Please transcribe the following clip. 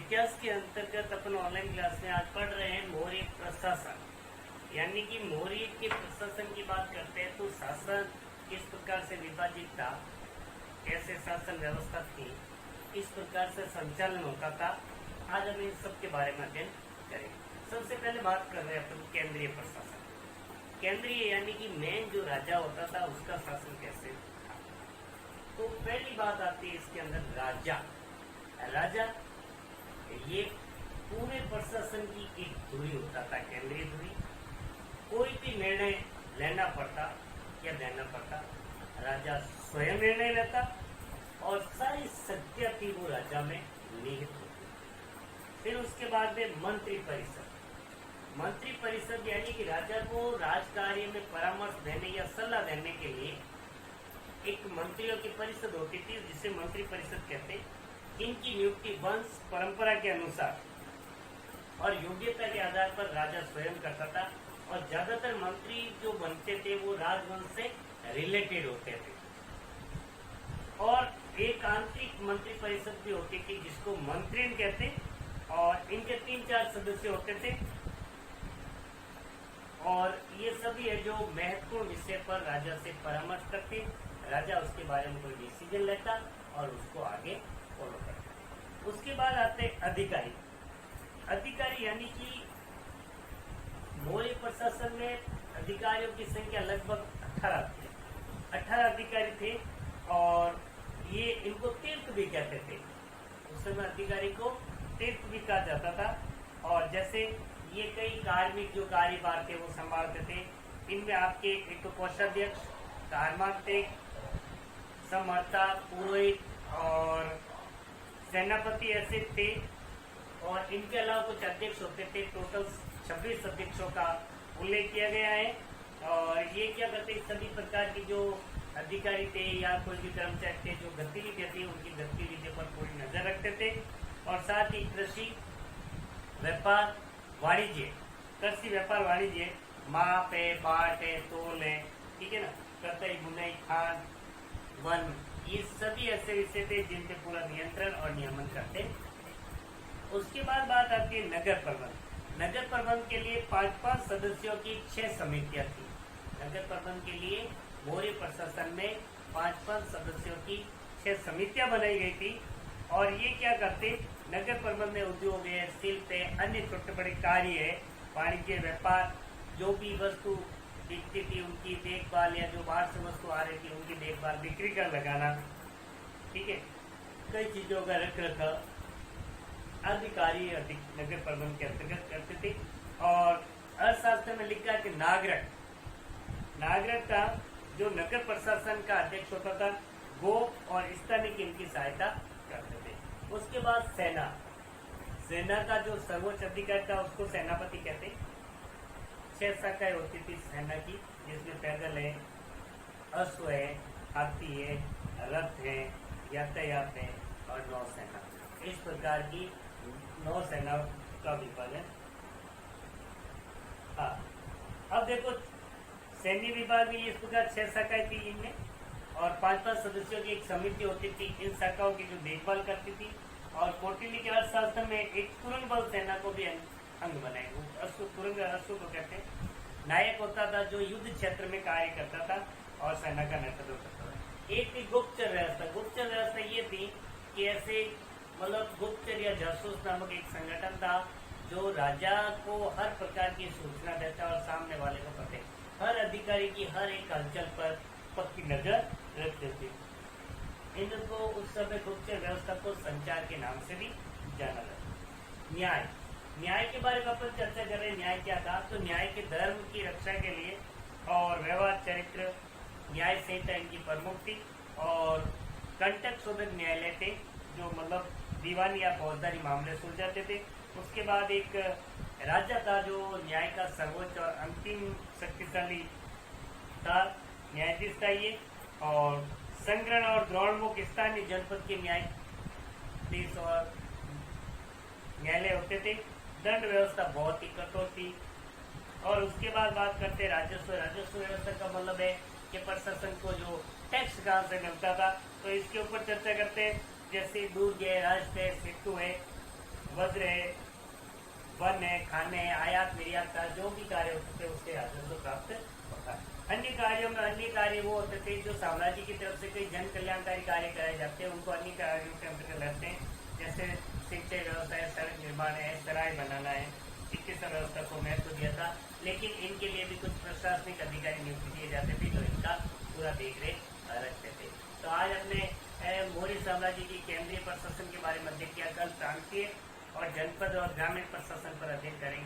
इतिहास के अंतर्गत अपन ऑनलाइन क्लास में आज पढ़ रहे हैं मौर्य प्रशासन, यानी कि मौर्य के प्रशासन की बात करते हैं तो शासन किस प्रकार से विभाजित था, कैसे शासन व्यवस्था थी, किस प्रकार से संचालन होता था। आज हम इन सब के बारे में अध्ययन करेंगे। सबसे पहले बात कर रहे हैं अपन केंद्रीय प्रशासन। केंद्रीय यानी कि मेन जो राजा होता था उसका शासन कैसे था। तो पहली बात आती है इसके अंदर राजा। राजा ये पूरे प्रशासन की एक धुरी होता था, केंद्रीय धुरी। कोई भी निर्णय लेना पड़ता या देना पड़ता, राजा स्वयं निर्णय लेता और सारी शक्तियां थी वो राजा में निहित होती। फिर उसके बाद में मंत्री परिषद। मंत्री परिषद यानी कि राजा को राज कार्य में परामर्श देने या सलाह देने के लिए एक मंत्रियों की परिषद होती थी, जिसे मंत्री परिषद कहते। इनकी नियुक्ति वंश परंपरा के अनुसार और योग्यता के आधार पर राजा स्वयं करता था, और ज्यादातर मंत्री जो बनते थे वो राजवंश से रिलेटेड होते थे। और एक आंतरिक मंत्री परिषद भी होती थी जिसको मंत्रिण कहते, और इनके 3-4 सदस्य होते थे। और ये सभी है जो महत्वपूर्ण विषय पर राजा से परामर्श करते, राजा उसके बारे में कोई डिसीजन लेता और उसको आगे फॉलो करता। उसके बाद आते अधिकारी। अधिकारी यानी कि मौर्य प्रशासन में अधिकारियों की संख्या लगभग 18 थी। 18 अधिकारी थे, और ये इनको तीर्थ भी कहते थे। उस समय अधिकारी को तीर्थ भी कहा जाता था। और जैसे ये कई कार्मिक जो कार्यभार थे वो संभालते थे। इनमें आपके एक तो कोषाध्यक्ष, कार्माध्यक्ष, समर्था, पुरोहित और सेनापति ऐसे थे। और इनके अलावा कुछ अध्यक्ष होते थे। टोटल 26 अध्यक्षों का उल्लेख किया गया है। और ये क्या करते, सभी प्रकार की जो अधिकारी थे या कोई भी कर्मचारी थे जो गतिविधियां थी उनकी गतिविधियों पर पूरी नजर रखते थे। और साथ ही कृषि, व्यापार, वाणिज्य, कृषि, व्यापार, वाणिज्य, माप है, बाट है, तोल है, ठीक है ना, कतई, बुनाई, खान, वन, ये सभी ऐसे विषय थे जिन पे पूरा नियंत्रण और नियमन करते। उसके बाद बात आती है नगर प्रबंध। नगर प्रबंध के लिए 5-5 सदस्यों की 6 समितियां थी। नगर प्रबंध के लिए मौर्य प्रशासन में 5-5 सदस्यों की 6 समितियां बनाई गई थी। और ये क्या करते, नगर प्रबंध में उद्योग है, शिल्प है, अन्य छोटे बड़े कार्य है, वाणिज्य, व्यापार, जो भी वस्तु बिकती थी उनकी देखभाल, या जो बाहर से वस्तु आ रही थी उनकी देखभाल, बिक्री कर लगाना, ठीक है, कई चीजों का रख रखाव अधिकारी नगर प्रबंध के अंतर्गत करते थे। और अर्थशास्त्र में लिखा है कि नागरिक का जो नगर प्रशासन का अध्यक्ष होता था, गोप और स्थानिक इनकी सहायता करते थे। उसके बाद सेना का जो सर्वोच्च अधिकारी था उसको सेनापति कहते। 6 शाखाएं होती थी सेना की, जिसमें पैदल है, अश्व है, हाथी है, रथ है, यातायात है और नौसेना। इस प्रकार की नौसेना का विभाजन। हाँ, अब देखो सैन्य विभाग में इस प्रकार 6 शाखाएं थी इनमें, और 5-5 सदस्यों की एक समिति होती थी इन शाखाओं की जो देखभाल करती थी। और कौटिल्य के अर्थशास्त्र में एक तुरंग बल सेना को भी अंग बनाए। तुरंग अश्व को कहते हैं। नायक होता था जो युद्ध क्षेत्र में कार्य करता था और सेना का नेतृत्व करता था। एक थी गुप्तचर व्यवस्था। गुप्तचर व्यवस्था ये थी कि ऐसे मतलब गुप्तचर या जासूस नामक एक संगठन था जो राजा को हर प्रकार की सूचना देता और सामने वाले को पता, हर अधिकारी की हर एक हलचल पर पक्की नजर रखते थे। इनको उस समय गुप्तचर व्यवस्था को संचार के नाम से भी जाना जाता। न्याय के बारे में अपन चर्चा कर रहे हैं। न्याय क्या था, तो न्याय के धर्म की रक्षा के लिए और व्यवहार, चरित्र, न्याय संहिता इनकी प्रमुख थी। और कंटक शोधक न्यायालय थे जो मतलब दीवानी या फौजदारी मामले सुलझाते थे। उसके बाद एक राजा था जो न्याय का सर्वोच्च और अंतिम शक्तिशाली था, न्यायाधीश था ये। और संग्रहण और द्रोणमुख स्थानीय जनपद के न्यायाधीश और न्यायालय होते थे। दंड व्यवस्था बहुत ही कठोर थी। और उसके बाद बात करते हैं राजस्व। राजस्व व्यवस्था का मतलब है कि प्रशासन को जो टैक्स कहाँ से मिलता था, तो इसके ऊपर चर्चा करते हैं। जैसे दुर्ग है, राष्ट्र है, सेतु है, वज्र है, वन है, खाने है, आयात निर्यात का जो भी कार्य होते थे उससे राजस्व प्राप्त होता है। अन्य कार्यों में अन्य कार्य वो होते थे जो साम्राज्य की तरफ से कई जन कल्याणकारी कार्य कराए जाते हैं, उनको अन्य कार्यों के अंतर्गत लाते हैं। जैसे सिंचाई व्यवस्था है, सड़क निर्माण है, सराय बनाना है, चिकित्सा व्यवस्था को महत्व दिया था। लेकिन इनके लिए भी कुछ प्रशासनिक अधिकारी नियुक्त किए जाते थे जो इनका पूरा देखरेख रखते थे। तो आज हमने मौर्य साम्राज्य की केंद्रीय प्रशासन के बारे में अध्ययन किया। कल प्रांतीय और जनपद और ग्रामीण प्रशासन पर अध्ययन करेंगे।